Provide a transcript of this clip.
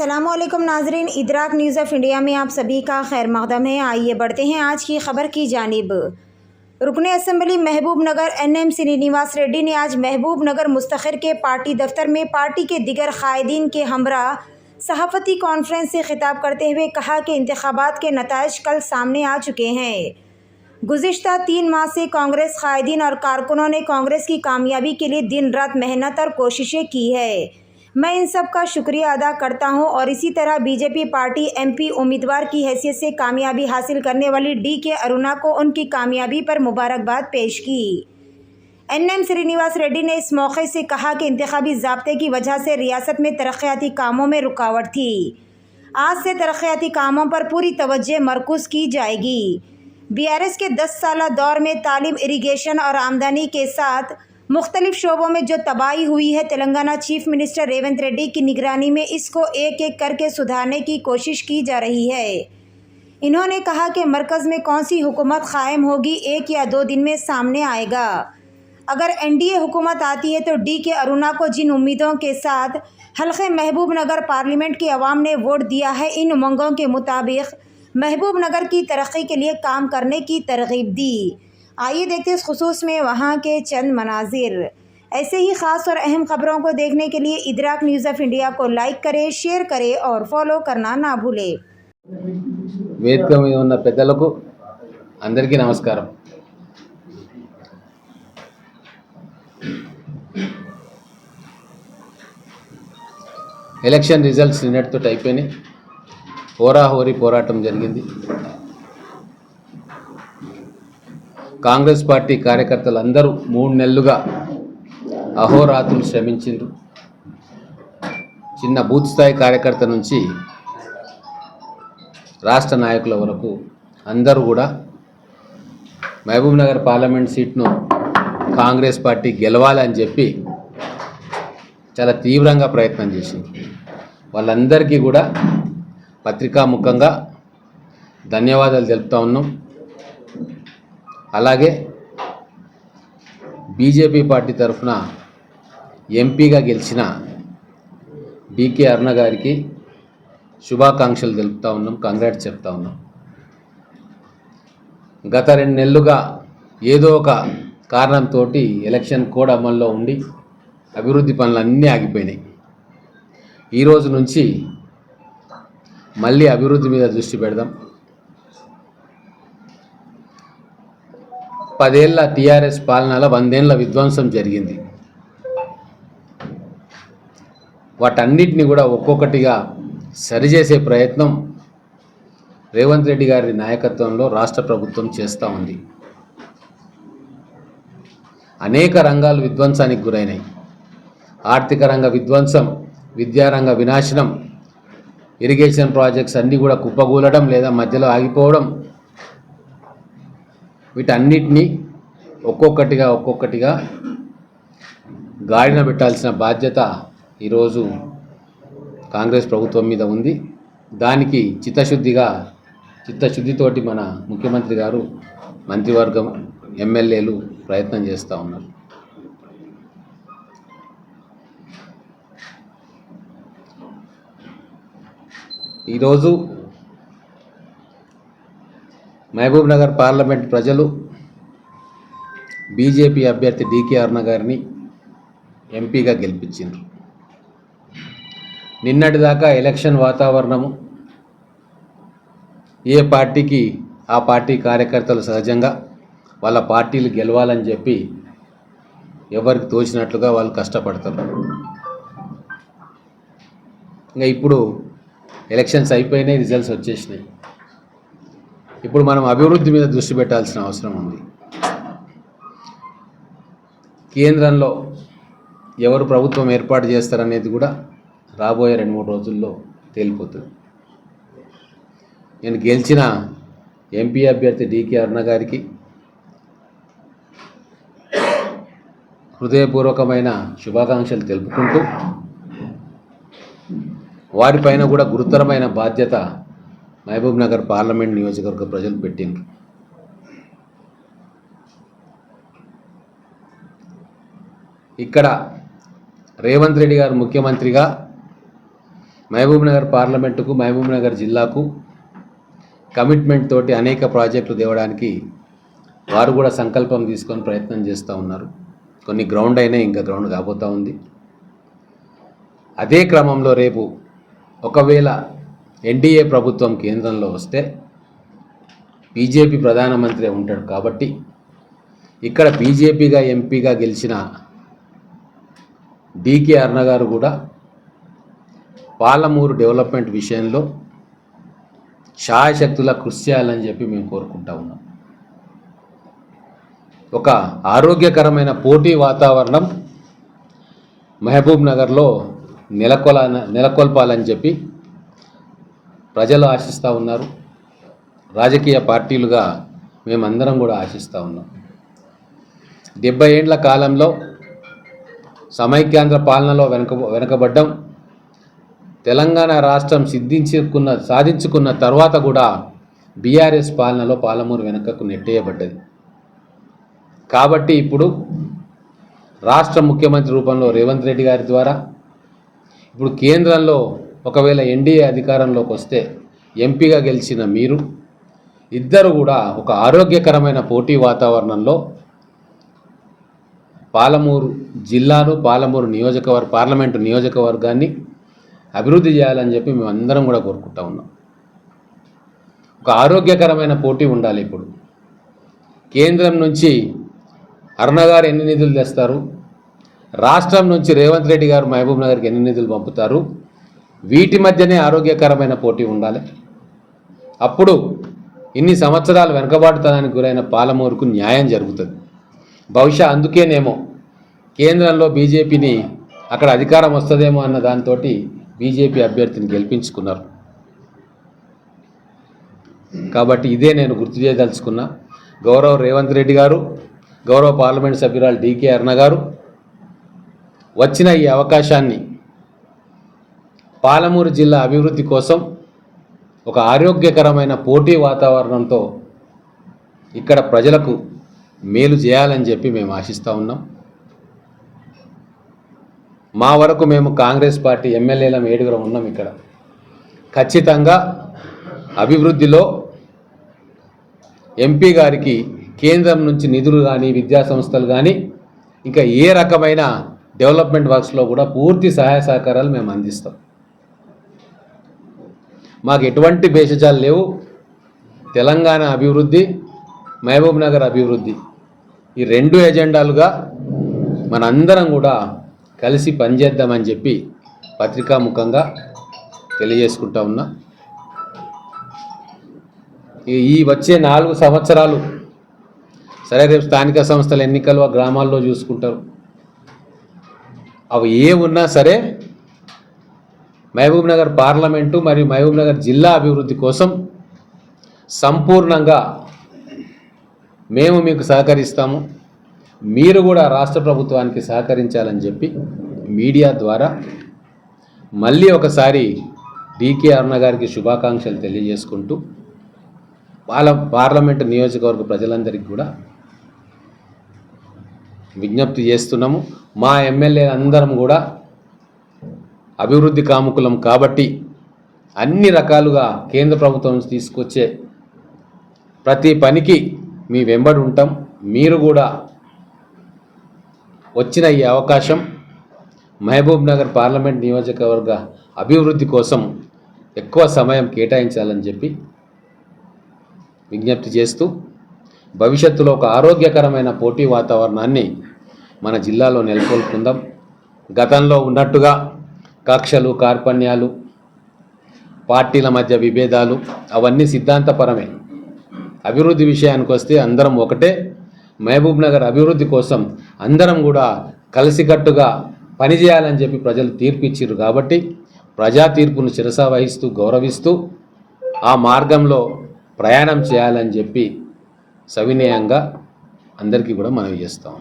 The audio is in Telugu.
अस्सलामुअलैकुम नाजरीन, इदराक न्यूज़ ऑफ इंडिया में आप सभी का खैर मक़दम है। आइए बढ़ते हैं आज की खबर की जानिब। रुकने असम्बली महबूब नगर NM श्रीनिवास रेड्डी ने आज महबूब नगर मुस्तखर के पार्टी दफ्तर में पार्टी के दिगर कायदीन के हमरा सहाफ़ती कॉन्फ्रेंस से खिताब करते हुए कहा कि इंतखाबात के नताइज कल सामने आ चुके हैं। गुज़िश्ता 3 माह से कांग्रेस कायदीन और कारकुनों ने कांग्रेस की कामयाबी के लिए दिन रात मेहनत और कोशिशें की है। मैं इन सब का शुक्रिया अदा करता हूं और इसी तरह बीजेपी पार्टी MP उम्मीदवार की हैसियत से कामयाबी हासिल करने वाली DK अरुणा को उनकी कामयाबी पर मुबारकबाद पेश की। NM श्रीनिवास रेड्डी ने इस मौके से कहा कि इंतखाबी ज़ाब्ते की वजह से रियासत में तरक्याती कामों में रुकावट थी। आज से तरक्याती कामों पर पूरी तवज्जो मरकूज़ की जाएगी। BRS के 10 साला दौर में तालीम, इरिगेशन और आमदनी के साथ मुख्तलिफ शोबों में जो तबाही हुई है, तेलंगाना चीफ मिनिस्टर रेवंत रेड्डी की निगरानी में इसको एक एक करके सुधारने की कोशिश की जा रही है। इन्होंने कहा कि मरकज़ में कौन सी हुकूमत कायम होगी, 1 या 2 दिन में सामने आएगा। अगर NDA हुकूमत आती है तो DK अरुणा को जिन उम्मीदों के साथ हल्के महबूब नगर पार्लियामेंट की आवाम ने वोट दिया है, इन उमंगों के मुताबिक महबूब नगर की तरक्की के लिए काम करने की तरगीब दी। आइए देखते हैं इस खुसूस में वहाँ के चंद मनाजिर। ऐसे ही ख़ास और अहम खबरों को देखने के लिए इदराक न्यूज़ ऑफ इंडिया को लाइक करें, शेयर करें और फॉलो करना ना भूलें। వేదిక మీద ఉన్న పెద్దలకు అందరికీ నమస్కారం। ఎలక్షన్ రిజల్ట్స్ నిన్నటితో అయిపోయినాయి। హోరాహోరీ పోరాటం జరిగింది। కాంగ్రెస్ పార్టీ కార్యకర్తలందరూ 3 నెలలుగా అహోరాత్రులు శ్రమించారు। చిన్న బూత్ స్థాయి కార్యకర్త నుంచి రాష్ట్ర నాయకుల వరకు అందరూ కూడా మహబూబ్ నగర్ పార్లమెంట్ సీట్ను కాంగ్రెస్ పార్టీ గెలవాలని చెప్పి చాలా తీవ్రంగా ప్రయత్నం చేసింది। వాళ్ళందరికీ కూడా పత్రికాముఖంగా ధన్యవాదాలు తెలుపుతా ఉన్నాం। అలాగే బీజేపీ పార్టీ తరఫున ఎంపీగా గెలిచిన DK అరుణ గారికి శుభాకాంక్షలు తెలుపుతా ఉన్నాం, కంగ్రాట్స్ చెప్తా ఉన్నాం। గత 2 నెలలుగా ఏదో ఒక కారణంతో ఎలక్షన్ కోడ్ అమల్లో ఉండి అభివృద్ధి పనులన్నీ ఆగిపోయినాయి। ఈరోజు నుంచి మళ్ళీ అభివృద్ధి మీద దృష్టి పెడదాం। 10 ఏళ్ల TRS పాలనలో 100 ఏళ్ల విధ్వంసం జరిగింది। వాటన్నిటిని కూడా ఒక్కొక్కటిగా సరిచేసే ప్రయత్నం రేవంత్ రెడ్డి గారి నాయకత్వంలో రాష్ట్ర ప్రభుత్వం చేస్తూ ఉంది। అనేక రంగాలు విధ్వంసానికి గురైనాయి। ఆర్థిక రంగ విధ్వంసం, విద్యారంగ వినాశనం, ఇరిగేషన్ ప్రాజెక్ట్స్ అన్నీ కూడా కుప్పగూలడం లేదా మధ్యలో ఆగిపోవడం, వీటన్నిటినీ ఒక్కొక్కటిగా గాడిన పెట్టాల్సిన బాధ్యత ఈరోజు కాంగ్రెస్ ప్రభుత్వం మీద ఉంది। దానికి చిత్తశుద్ధితోటి మన ముఖ్యమంత్రి గారు, మంత్రివర్గం, ఎమ్మెల్యేలు ప్రయత్నం చేస్తూ ఉన్నారు। ఈరోజు మహబూబ్ నగర్ పార్లమెంట్ ప్రజలు బీజేపీ అభ్యర్థి DK అరుణ గారిని ఎంపీగా గెలిపించారు। నిన్నటిదాకా ఎలక్షన్ వాతావరణము ఏ పార్టీకి ఆ పార్టీ కార్యకర్తలు సహజంగా వాళ్ళ పార్టీలు గెలవాలని చెప్పి ఎవరికి తోచినట్లుగా వాళ్ళు కష్టపడతారు। ఇంకా ఇప్పుడు ఎలక్షన్స్ అయిపోయినాయి, రిజల్ట్స్ వచ్చేసినాయి। ఇప్పుడు మనం అభివృద్ధి మీద దృష్టి పెట్టాల్సిన అవసరం ఉంది। కేంద్రంలో ఎవరు ప్రభుత్వం ఏర్పాటు చేస్తారనేది కూడా రాబోయే 2-3 రోజుల్లో తేలిపోతుంది। నేను గెలిచిన ఎంపీ అభ్యర్థి DK అరుణ గారికి హృదయపూర్వకమైన శుభాకాంక్షలు తెలుపుకుంటూ వారిపైన కూడా గురుతరమైన బాధ్యత మహబూబ్ నగర్ పార్లమెంట్ నియోజకవర్గ ప్రజలు పెట్టిండ్రు। ఇక్కడ రేవంత్ రెడ్డి గారు ముఖ్యమంత్రిగా మహబూబ్నగర్ పార్లమెంటుకు, మహబూబ్నగర్ జిల్లాకు కమిట్మెంట్ తోటి అనేక ప్రాజెక్టులు తేవడానికి వారు కూడా సంకల్పం తీసుకొని ప్రయత్నం చేస్తూ ఉన్నారు. కొన్ని గ్రౌండ్ అయినా ఇంకా గ్రౌండ్ కాబోతూ ఉంది. అదే క్రమంలో రేపు ఒకవేళ ఎన్డీఏ ప్రభుత్వం కేంద్రంలో వస్తే బీజేపీ ప్రధానమంత్రి ఉంటాడు కాబట్టి ఇక్కడ బీజేపీగా ఎంపీగా గెలిచిన డీకే అరుణ గారు కూడా పాలమూరు డెవలప్మెంట్ విషయంలో శాయశక్తులా కృషి చేయాలని చెప్పి మేము కోరుకుంటా ఉన్నాం. ఒక ఆరోగ్యకరమైన పోటీ వాతావరణం మహబూబ్ నగర్లో నెలకొల్పాలని చెప్పి ప్రజలు ఆశిస్తూ ఉన్నారు. రాజకీయ పార్టీలుగా మేమందరం కూడా ఆశిస్తూ ఉన్నాం. 70 ఏండ్ల కాలంలో సమైక్యాంధ్ర పాలనలో వెనకబడ్డం, తెలంగాణ రాష్ట్రం సాధించుకున్న తర్వాత కూడా బీఆర్ఎస్ పాలనలో పాలమూరు వెనుకకు నెట్టేయబడ్డది. కాబట్టి ఇప్పుడు రాష్ట్ర ముఖ్యమంత్రి రూపంలో రేవంత్ రెడ్డి గారి ద్వారా, ఇప్పుడు కేంద్రంలో ఒకవేళ ఎన్డీఏ అధికారంలోకి వస్తే ఎంపీగా గెలిచిన మీరు ఇద్దరు కూడా ఒక ఆరోగ్యకరమైన పోటీ వాతావరణంలో పాలమూరు జిల్లాను, పాలమూరు పార్లమెంటు నియోజకవర్గాన్ని అభివృద్ధి చేయాలని చెప్పి మేము అందరం కూడా కోరుకుంటా ఉన్నాం. ఒక ఆరోగ్యకరమైన పోటీ ఉండాలి. ఇప్పుడు కేంద్రం నుంచి అరుణ గారు ఎన్ని నిధులు తెస్తారు, రాష్ట్రం నుంచి రేవంత్ రెడ్డి గారు మహబూబ్ నగర్కి ఎన్ని నిధులు పంపుతారు, వీటి మధ్యనే ఆరోగ్యకరమైన పోటీ ఉండాలి. అప్పుడు ఇన్ని సంవత్సరాలు వెనుకబాటుతనానికి గురైన పాలమూరుకు న్యాయం జరుగుతుంది. బహుశా అందుకేనేమో కేంద్రంలో బీజేపీని అక్కడ అధికారం వస్తుందేమో అన్న దాంతో బీజేపీ అభ్యర్థిని గెలిపించుకున్నారు. కాబట్టి ఇదే నేను గుర్తు చేయదలుచుకున్నా. గౌరవ రేవంత్ రెడ్డి గారు, గౌరవ పార్లమెంట్ సభ్యురాలు డీకే అరుణ గారు వచ్చిన ఈ అవకాశాన్ని పాలమూరు జిల్లా అభివృద్ధి కోసం ఒక ఆరోగ్యకరమైన పోటీ వాతావరణంతో ఇక్కడ ప్రజలకు మేలు చేయాలని చెప్పి మేము ఆశిస్తూ ఉన్నాం. మా వరకు మేము కాంగ్రెస్ పార్టీ ఎమ్మెల్యేలం 7 ఉన్నాం. ఇక్కడ ఖచ్చితంగా అభివృద్ధిలో ఎంపీ గారికి కేంద్రం నుంచి నిధులు కానీ, విద్యా సంస్థలు కానీ, ఇంకా ఏ రకమైన డెవలప్మెంట్ వర్క్స్లో కూడా పూర్తి సహాయ సహకారాలు మేము అందిస్తాం. మాకు ఎటువంటి భేషజాలు లేవు. తెలంగాణ అభివృద్ధి, మహబూబ్ నగర్ అభివృద్ధి, ఈ 2 ఎజెండాలుగా మనందరం కూడా కలిసి పనిచేద్దామని చెప్పి పత్రికాముఖంగా తెలియజేసుకుంటా ఉన్నా. ఈ వచ్చే 4 సంవత్సరాలు సరే, రేపు స్థానిక సంస్థల ఎన్నికలు ఆ గ్రామాల్లో చూసుకుంటారు. అవి ఏ ఉన్నా సరే మహబూబ్ నగర్ పార్లమెంటు మరియు మహబూబ్ నగర్ జిల్లా అభివృద్ధి కోసం సంపూర్ణంగా మేము మీకు సహకరిస్తాము. మీరు కూడా రాష్ట్ర ప్రభుత్వానికి సహకరించాలని చెప్పి మీడియా ద్వారా మళ్ళీ ఒకసారి డీకే అరుణ గారికి శుభాకాంక్షలు తెలియజేసుకుంటూ పార్లమెంటు నియోజకవర్గ ప్రజలందరికీ కూడా విజ్ఞప్తి చేస్తున్నాము. మా ఎమ్మెల్యే అందరం కూడా అభివృద్ధి కాముకులం కాబట్టి అన్ని రకాలుగా కేంద్ర ప్రభుత్వం నుంచి తీసుకొచ్చే ప్రతి పనికి మీ వెంబడి ఉంటాం. మీరు కూడా వచ్చిన ఈ అవకాశం మహబూబ్ నగర్ పార్లమెంట్ నియోజకవర్గ అభివృద్ధి కోసం ఎక్కువ సమయం కేటాయించాలని చెప్పి విజ్ఞప్తి చేస్తూ భవిష్యత్తులో ఒక ఆరోగ్యకరమైన పోటీ వాతావరణాన్ని మన జిల్లాలో నెలకొల్పుకుందాం. గతంలో ఉన్నట్టుగా కక్షలు, కార్పణ్యాలు, పార్టీల మధ్య విభేదాలు అవన్నీ సిద్ధాంతపరమే. అభివృద్ధి విషయానికి వస్తే అందరం ఒకటే. మహబూబ్ నగర్ అభివృద్ధి కోసం అందరం కూడా కలిసికట్టుగా పనిచేయాలని చెప్పి ప్రజలు తీర్పు ఇచ్చారు. కాబట్టి ప్రజా తీర్పును శిరసా వహిస్తూ గౌరవిస్తూ ఆ మార్గంలో ప్రయాణం చేయాలని చెప్పి సవినయంగా అందరికీ కూడా మనవి చేస్తాం.